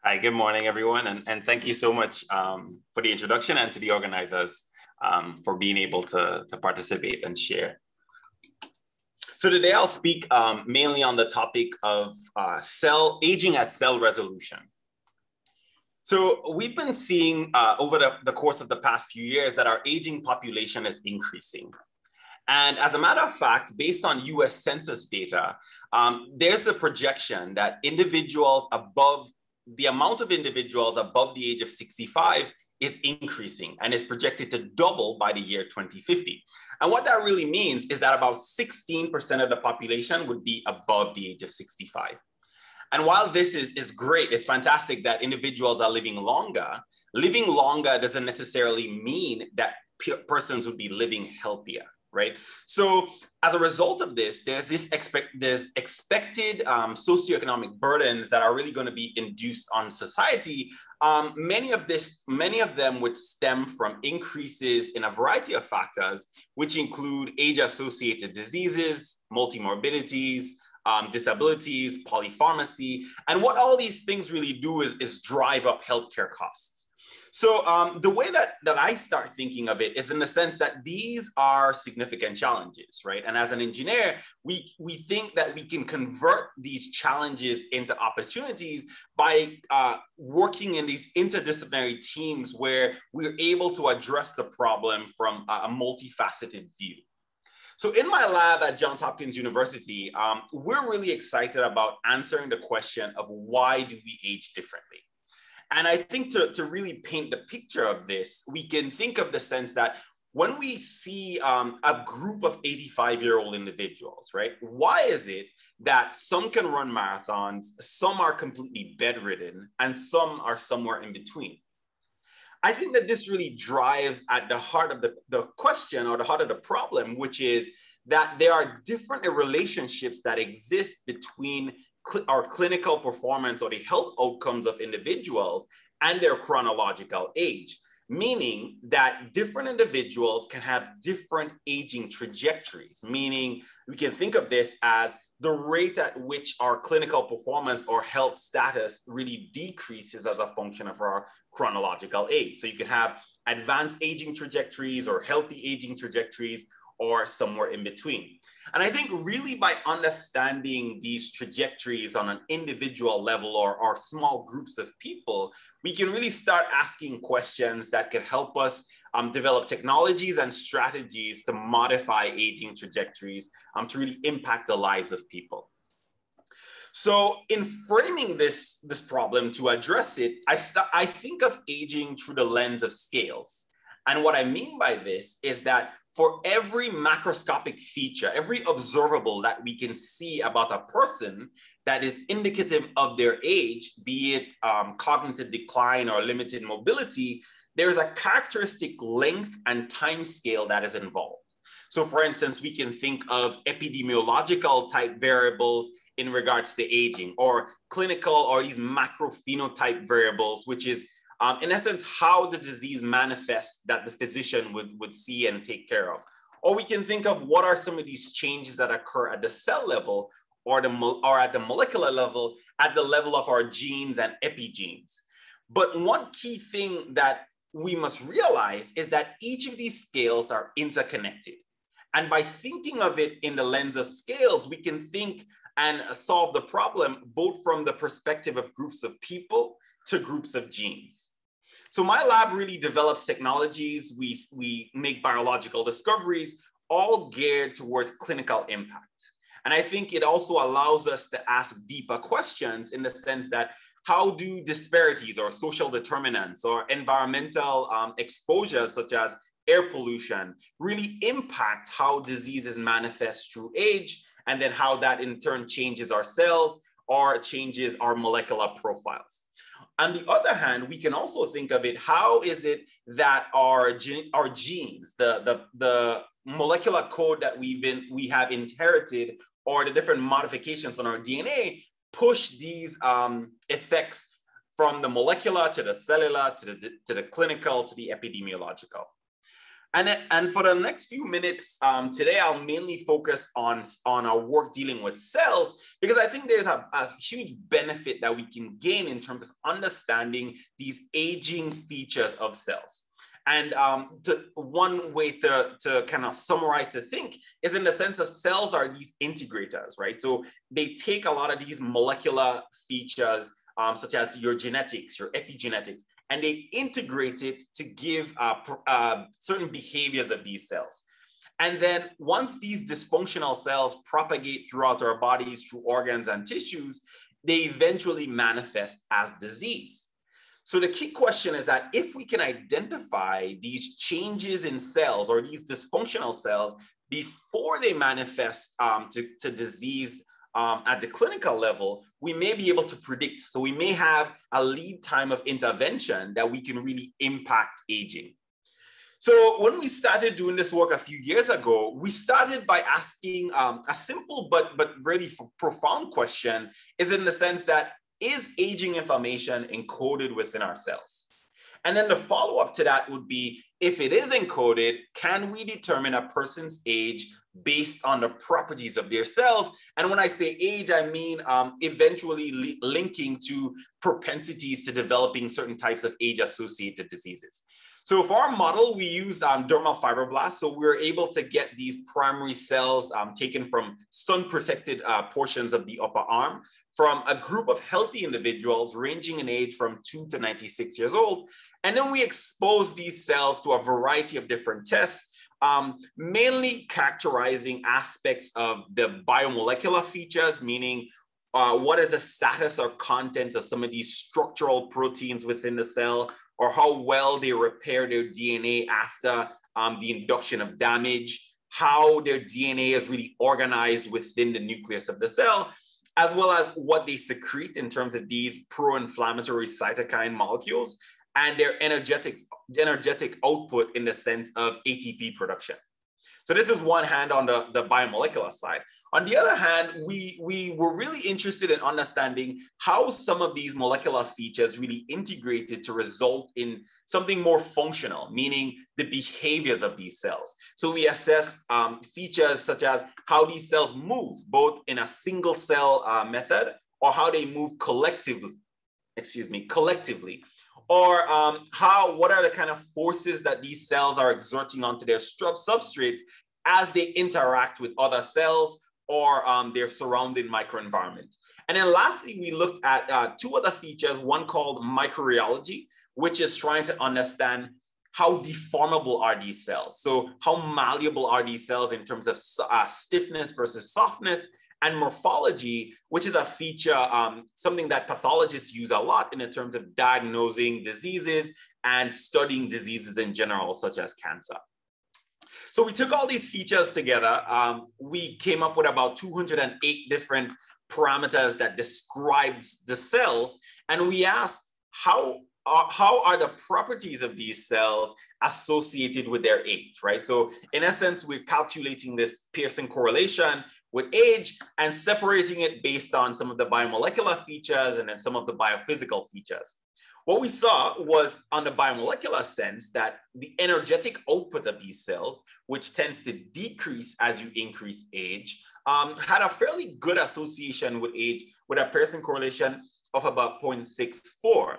Hi, good morning, everyone. And thank you so much for the introduction and to the organizers for being able to participate and share. So today I'll speak mainly on the topic of aging at cell resolution. So we've been seeing over the course of the past few years that our aging population is increasing. And as a matter of fact, based on US Census data, there's a projection that the amount of individuals above the age of 65 is increasing and is projected to double by the year 2050. And what that really means is that about 16% of the population would be above the age of 65. And while this is great, it's fantastic that individuals are living longer doesn't necessarily mean that persons would be living healthier, right? So as a result of this, there's expected socioeconomic burdens that are really going to be induced on society. Many of them would stem from increases in a variety of factors, which include age-associated diseases, multimorbidities, disabilities, polypharmacy. And what all these things really do is drive up healthcare costs. So the way that I start thinking of it is in the sense that these are significant challenges, right? And as an engineer, we think that we can convert these challenges into opportunities by working in these interdisciplinary teams where we're able to address the problem from a multifaceted view. So in my lab at Johns Hopkins University, we're really excited about answering the question of why do we age differently? And I think to really paint the picture of this, we can think of the sense that when we see a group of 85-year-old individuals, right? Why is it that some can run marathons, some are completely bedridden, and some are somewhere in between? I think that this really drives at the heart of the question or the heart of the problem, which is that there are different relationships that exist between our clinical performance or the health outcomes of individuals and their chronological age, meaning that different individuals can have different aging trajectories, meaning we can think of this as the rate at which our clinical performance or health status really decreases as a function of our chronological age. So you can have advanced aging trajectories or healthy aging trajectories or somewhere in between. And I think really by understanding these trajectories on an individual level or small groups of people, we can really start asking questions that can help us develop technologies and strategies to modify aging trajectories to really impact the lives of people. So in framing this problem to address it, I think of aging through the lens of scales. And what I mean by this is that for every macroscopic feature, every observable that we can see about a person that is indicative of their age, be it cognitive decline or limited mobility, there's a characteristic length and time scale that is involved. So for instance, we can think of epidemiological type variables in regards to aging, or clinical or these macrophenotype variables, which is in essence, how the disease manifests that the physician would see and take care of. Or we can think of what are some of these changes that occur at the cell level or at the molecular level, at the level of our genes and epigenes. But one key thing that we must realize is that each of these scales are interconnected. And by thinking of it in the lens of scales, we can think and solve the problem both from the perspective of groups of people to groups of genes. So my lab really develops technologies, we make biological discoveries, all geared towards clinical impact. And I think it also allows us to ask deeper questions in the sense that how do disparities or social determinants or environmental exposures such as air pollution really impact how diseases manifest through age, and then how that in turn changes our cells or changes our molecular profiles. On the other hand, we can also think of it, how is it that our genes, the molecular code that we have inherited, or the different modifications on our DNA, push these effects from the molecular to the cellular to the clinical to the epidemiological. And for the next few minutes today, I'll mainly focus on our work dealing with cells, because I think there's a huge benefit that we can gain in terms of understanding these aging features of cells. And one way to kind of summarize the think is in the sense of cells are these integrators, right? So they take a lot of these molecular features, such as your genetics, your epigenetics, and they integrate it to give certain behaviors of these cells. And then once these dysfunctional cells propagate throughout our bodies through organs and tissues, they eventually manifest as disease. So the key question is that if we can identify these changes in cells or these dysfunctional cells before they manifest to disease at the clinical level, we may be able to predict. So we may have a lead time of intervention that we can really impact aging. So when we started doing this work a few years ago, we started by asking a simple but really profound question, is in the sense that, is aging information encoded within our cells? And then the follow-up to that would be, if it is encoded, can we determine a person's age based on the properties of their cells? And when I say age, I mean eventually linking to propensities to developing certain types of age-associated diseases. So for our model, we used dermal fibroblasts. So we were able to get these primary cells taken from sun-protected portions of the upper arm from a group of healthy individuals ranging in age from 2 to 96 years old. And then we exposed these cells to a variety of different tests, mainly characterizing aspects of the biomolecular features, meaning what is the status or content of some of these structural proteins within the cell, or how well they repair their DNA after the induction of damage, how their DNA is really organized within the nucleus of the cell, as well as what they secrete in terms of these pro-inflammatory cytokine molecules and their energetic output in the sense of ATP production. So this is one hand on the biomolecular side. On the other hand, we were really interested in understanding how some of these molecular features really integrated to result in something more functional, meaning the behaviors of these cells. So we assessed features such as how these cells move, both in a single cell method, or how they move collectively, or what are the kind of forces that these cells are exerting onto their substrates as they interact with other cells or their surrounding microenvironment. And then lastly, we looked at two other features, one called microreology, which is trying to understand how deformable are these cells. So how malleable are these cells in terms of stiffness versus softness, and morphology, which is a feature, something that pathologists use a lot in terms of diagnosing diseases and studying diseases in general, such as cancer. So we took all these features together. We came up with about 208 different parameters that describes the cells. And we asked how are the properties of these cells associated with their age, right? So in essence, we're calculating this Pearson correlation with age and separating it based on some of the biomolecular features and then some of the biophysical features. What we saw was, on the biomolecular sense, that the energetic output of these cells, which tends to decrease as you increase age, had a fairly good association with age, with a Pearson correlation of about 0.64.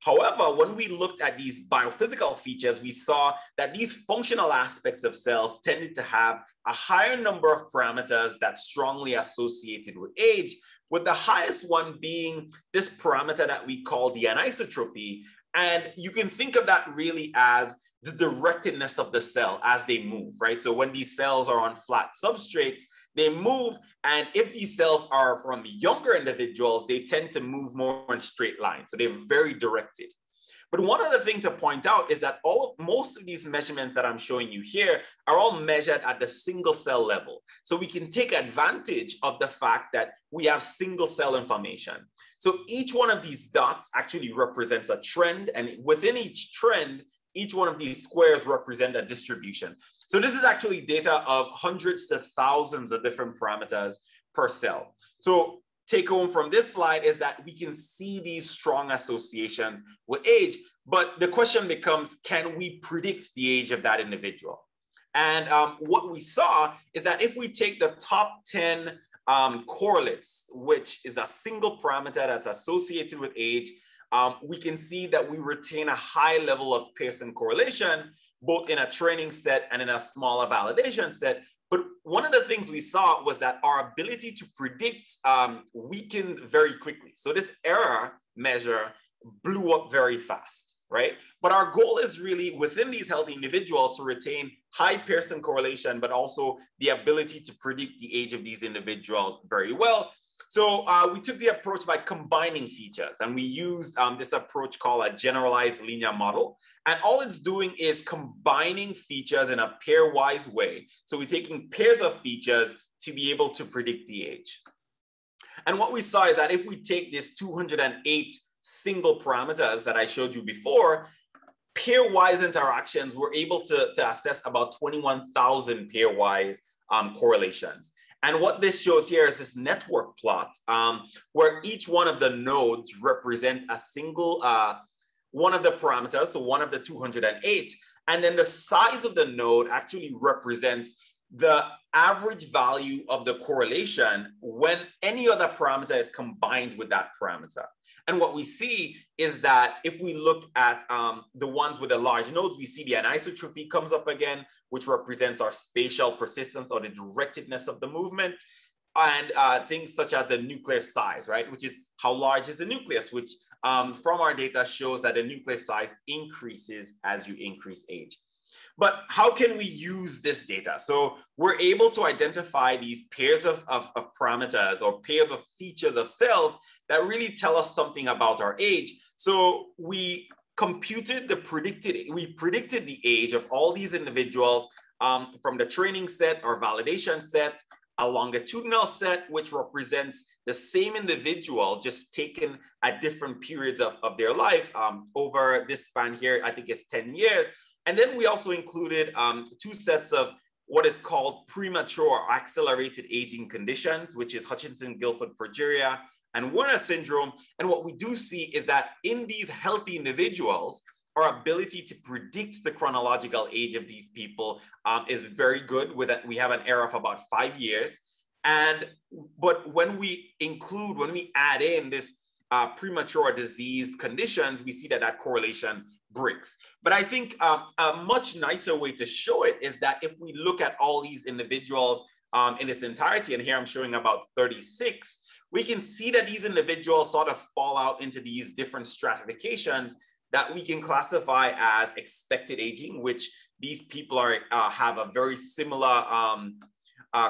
However, when we looked at these biophysical features, we saw that these functional aspects of cells tended to have a higher number of parameters that strongly associated with age, with the highest one being this parameter that we call the anisotropy. And you can think of that really as the directedness of the cell as they move, right? So when these cells are on flat substrates, they move. And if these cells are from younger individuals, they tend to move more in straight lines. So they're very directed. But one other thing to point out is that most of these measurements that I'm showing you here are all measured at the single cell level. So we can take advantage of the fact that we have single cell information. So each one of these dots actually represents a trend, and within each trend, each one of these squares represent a distribution. So this is actually data of hundreds to thousands of different parameters per cell. So take home from this slide is that we can see these strong associations with age, but the question becomes, can we predict the age of that individual? And what we saw is that if we take the top 10 correlates, which is a single parameter that's associated with age, we can see that we retain a high level of Pearson correlation, both in a training set and in a smaller validation set. But one of the things we saw was that our ability to predict weakened very quickly. So this error measure blew up very fast, right? But our goal is really within these healthy individuals to retain high Pearson correlation, but also the ability to predict the age of these individuals very well. So we took the approach by combining features, and we used this approach called a generalized linear model. And all it's doing is combining features in a pairwise way. So we're taking pairs of features to be able to predict the age. And what we saw is that if we take these 208 single parameters that I showed you before, pairwise interactions, we're able to assess about 21,000 pairwise correlations. And what this shows here is this network plot where each one of the nodes represent a single one of the parameters, so one of the 208, and then the size of the node actually represents the average value of the correlation when any other parameter is combined with that parameter. And what we see is that if we look at the ones with the large nodes, we see the anisotropy comes up again, which represents our spatial persistence or the directedness of the movement, and things such as the nuclear size, right? Which is how large is the nucleus, which from our data shows that the nuclear size increases as you increase age. But how can we use this data? So we're able to identify these pairs of parameters or pairs of features of cells that really tell us something about our age. So we predicted the age of all these individuals from the training set or validation set, a longitudinal set, which represents the same individual just taken at different periods of their life over this span here, I think it's 10 years. And then we also included two sets of what is called premature or accelerated aging conditions, which is Hutchinson-Gilford progeria and Werner syndrome. And what we do see is that in these healthy individuals, our ability to predict the chronological age of these people is very good. We have an error of about 5 years. But when we add in this premature disease conditions, we see that correlation breaks. But I think a much nicer way to show it is that if we look at all these individuals in its entirety, and here I'm showing about 36, we can see that these individuals sort of fall out into these different stratifications that we can classify as expected aging, which these people have a very similar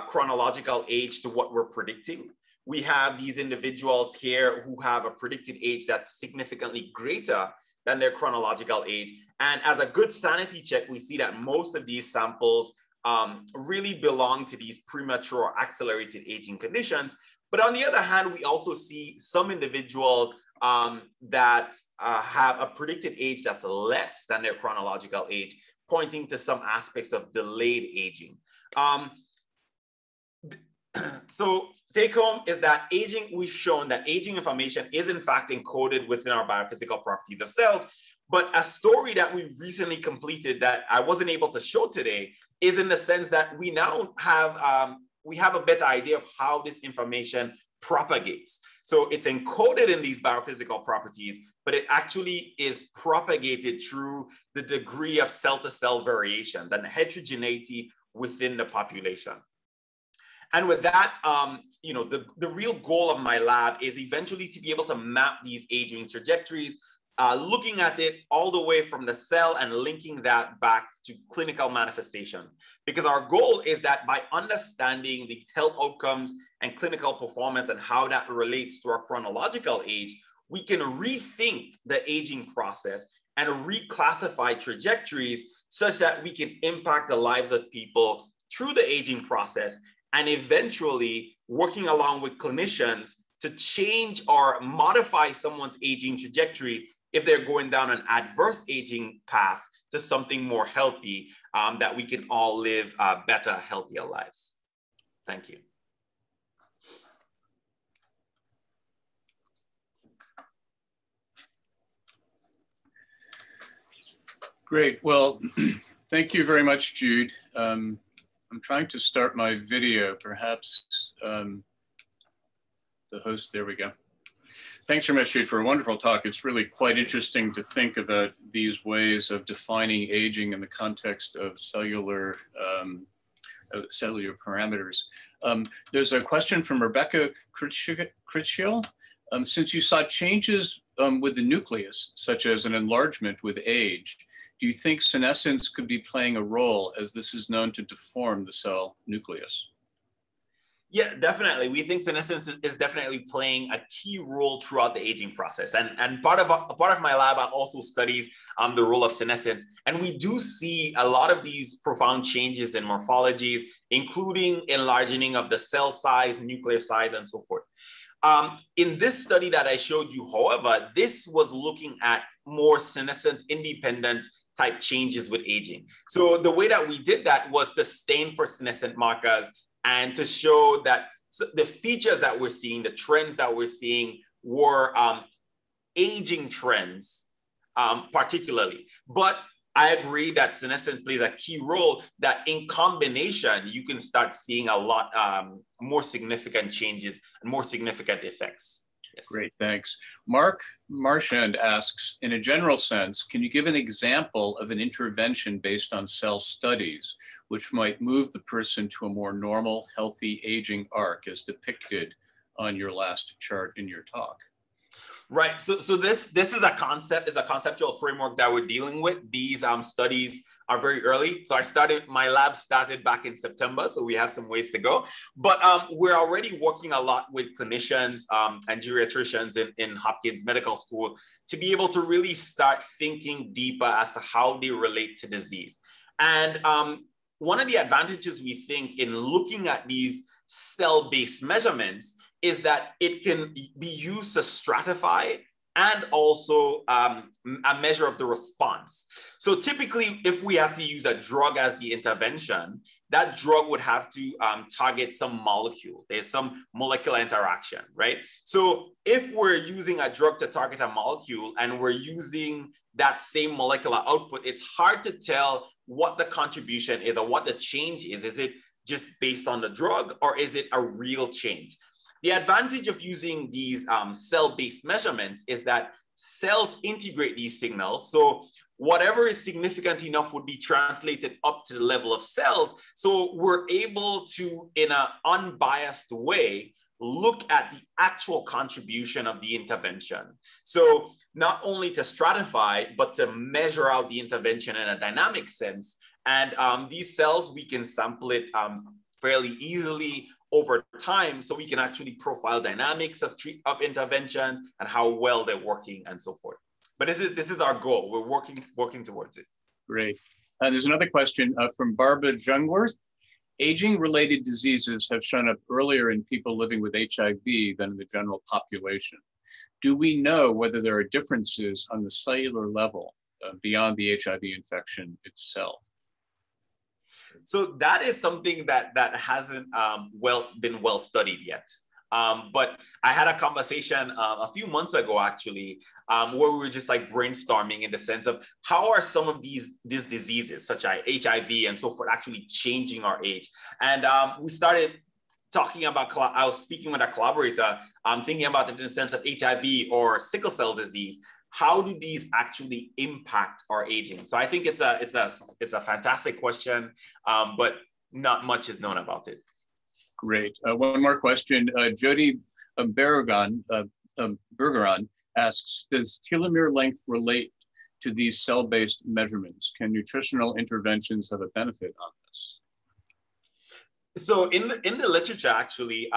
chronological age to what we're predicting. We have these individuals here who have a predicted age that's significantly greater than their chronological age. And as a good sanity check, we see that most of these samples really belong to these premature accelerated aging conditions. But on the other hand, we also see some individuals that have a predicted age that's less than their chronological age, pointing to some aspects of delayed aging. So take home is that we've shown that aging information is in fact encoded within our biophysical properties of cells. But a story that we recently completed that I wasn't able to show today is in the sense that we now have a better idea of how this information propagates. So it's encoded in these biophysical properties, but it actually is propagated through the degree of cell-to-cell variations and heterogeneity within the population. And with that, the real goal of my lab is eventually to be able to map these aging trajectories, looking at it all the way from the cell and linking that back to clinical manifestation. Because our goal is that by understanding these health outcomes and clinical performance and how that relates to our chronological age, we can rethink the aging process and reclassify trajectories such that we can impact the lives of people through the aging process, and eventually working along with clinicians to change or modify someone's aging trajectory if they're going down an adverse aging path to something more healthy, that we can all live better, healthier lives. Thank you. Great. Well, thank you very much, Jude. I'm trying to start my video. Perhaps the host, there we go. Thanks very much, Jude, for a wonderful talk. It's really quite interesting to think about these ways of defining aging in the context of cellular parameters. There's a question from Rebecca Critchfield. Since you saw changes with the nucleus, such as an enlargement with age, do you think senescence could be playing a role, as this is known to deform the cell nucleus? Yeah, definitely. We think senescence is definitely playing a key role throughout the aging process. And part of my lab also studies the role of senescence. And we do see a lot of these profound changes in morphologies, including enlarging of the cell size, nuclear size, and so forth. In this study that I showed you, however, this was looking at more senescent independent type changes with aging. So the way that we did that was to stain for senescent markers and to show that the features that we're seeing, the trends that we're seeing were aging trends particularly. But I agree that senescence plays a key role, that in combination, you can start seeing a lot more significant changes and more significant effects. Yes. Great, thanks. Mark Marchand asks, in a general sense, can you give an example of an intervention based on cell studies, which might move the person to a more normal, healthy aging arc as depicted on your last chart in your talk? Right. So this is a conceptual framework that we're dealing with. These studies are very early. So my lab started back in September, so we have some ways to go. But we're already working a lot with clinicians and geriatricians in Hopkins Medical School to be able to really start thinking deeper as to how they relate to disease. And one of the advantages we think in looking at these cell-based measurements is that it can be used to stratify and also a measure of the response. So typically, if we have to use a drug as the intervention, that drug would have to target some molecule. There's some molecular interaction, right? So if we're using a drug to target a molecule and we're using that same molecular output, it's hard to tell what the contribution is or what the change is. Is it just based on the drug, or is it a real change? The advantage of using these cell-based measurements is that cells integrate these signals. So whatever is significant enough would be translated up to the level of cells. So we're able to, in an unbiased way, look at the actual contribution of the intervention. So not only to stratify, but to measure out the intervention in a dynamic sense. And these cells, we can sample it fairly easily over time, so we can actually profile dynamics of interventions and how well they're working and so forth. But this is our goal. We're working towards it. Great. There's another question from Barbara Jungworth. Aging-related diseases have shown up earlier in people living with HIV than in the general population. Do we know whether there are differences on the cellular level beyond the HIV infection itself? So that is something that hasn't been well studied yet. But I had a conversation a few months ago, actually, where we were just like brainstorming in the sense of how are some of these diseases, such as HIV and so forth, actually changing our age. And we started talking about, I was speaking with a collaborator, thinking about it in the sense of HIV or sickle cell disease. How do these actually impact our aging? So I think it's a fantastic question, but not much is known about it. Great. One more question. Jody Bergeron asks, does telomere length relate to these cell-based measurements? Can nutritional interventions have a benefit on this? So in the literature, actually,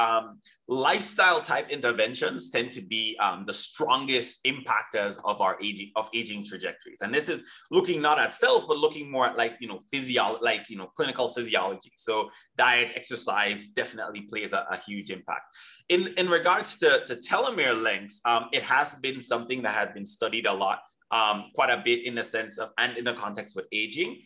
lifestyle type interventions tend to be the strongest impactors of our aging trajectories. And this is looking not at cells, but looking more at clinical physiology. So diet, exercise definitely plays a huge impact. In regards to telomere lengths, it has been something that has been studied a lot, quite a bit in the sense of, and in the context with aging.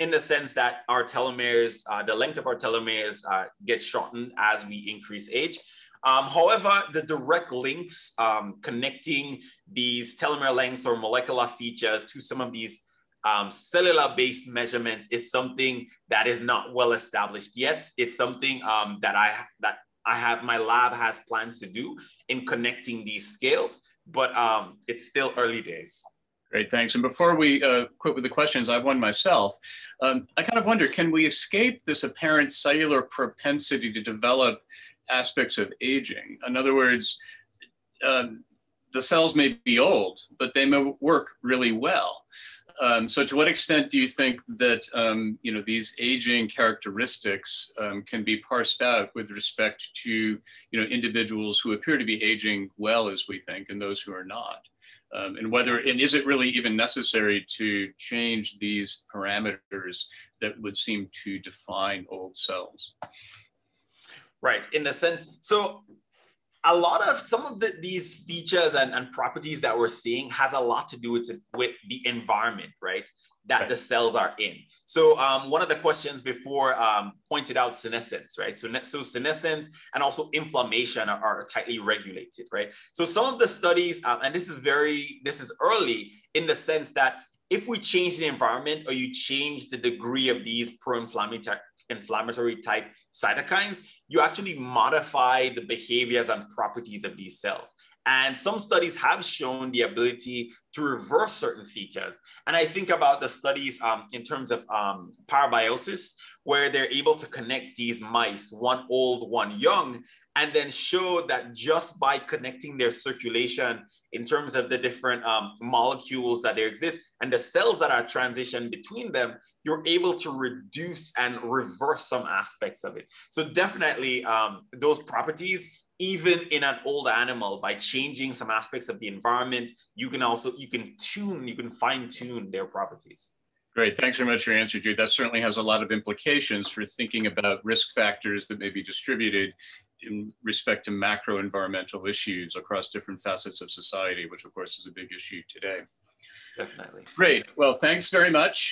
In the sense that our telomeres, the length of our telomeres gets shortened as we increase age. However, the direct links connecting these telomere lengths or molecular features to some of these cellular-based measurements is something that is not well established yet. It's something my lab has plans to do in connecting these scales, but it's still early days. Great, thanks. And before we quit with the questions, I have one myself. I kind of wonder, can we escape this apparent cellular propensity to develop aspects of aging? In other words, the cells may be old, but they may work really well. So to what extent do you think that these aging characteristics can be parsed out with respect to individuals who appear to be aging well, as we think, and those who are not? And is it really even necessary to change these parameters that would seem to define old cells? Right, in the sense, so a lot of some of these features and properties that we're seeing has a lot to do with the environment, right, that the cells are in. So one of the questions before pointed out senescence, right? So senescence and also inflammation are tightly regulated, right? So some of the studies, and this is early in the sense that if we change the environment or you change the degree of these pro-inflammatory type cytokines, you actually modify the behaviors and properties of these cells. And some studies have shown the ability to reverse certain features. And I think about the studies in terms of parabiosis, where they're able to connect these mice, one old, one young, and then show that just by connecting their circulation in terms of the different molecules that there exist and the cells that are transitioned between them, you're able to reduce and reverse some aspects of it. So definitely those properties, even in an old animal, by changing some aspects of the environment, you can fine tune their properties. Great, thanks very much for your answer, Jude. That certainly has a lot of implications for thinking about risk factors that may be distributed in respect to macro environmental issues across different facets of society, which of course is a big issue today. Definitely. Great, well, thanks very much.